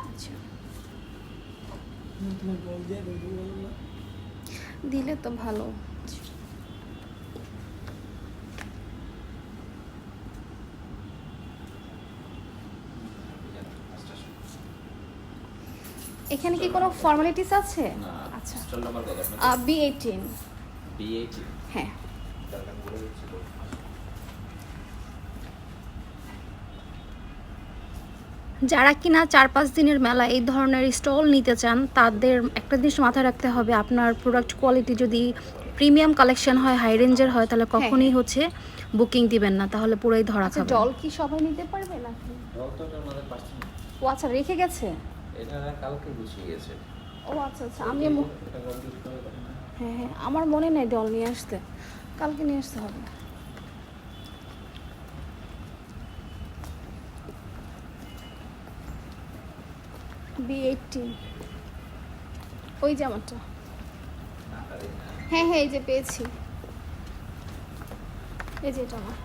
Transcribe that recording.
আচ্ছা দিলে তো ভালো। এখানে কি কোনো ফর্মালিটিস আছে? আচ্ছা স্টল নাম্বার কত আপনাদের? B18 B18 হ্যাঁ। যারা কিনা 4-5 দিনের মেলা এই ধরনের স্টল নিতে চান তাদের একটা জিনিস মাথায় রাখতে হবে, আপনার প্রোডাক্ট কোয়ালিটি যদি প্রিমিয়াম কালেকশন হয়, হাই রেঞ্জের হয়, তাহলে কখনোই হচ্ছে বুকিং দিবেন না, তাহলে পুরোই ধরা খাবে। ডল কি সবাই নিতে পারবে নাকি? ডল তো এটা আমাদের পার্সোনাল। ও আচ্ছা রেখে গেছে, এটা কালকে গুছিয়ে গেছে। ও আচ্ছা আচ্ছা আমি হ্যাঁ হ্যাঁ আমার মনে নেই ডল নিয়ে আসতে, কালকে নিয়ে আসতে হবে। B18 ওই জামাটা, হ্যাঁ হ্যাঁ এই যে পেয়েছি, এই যে এটা আমার।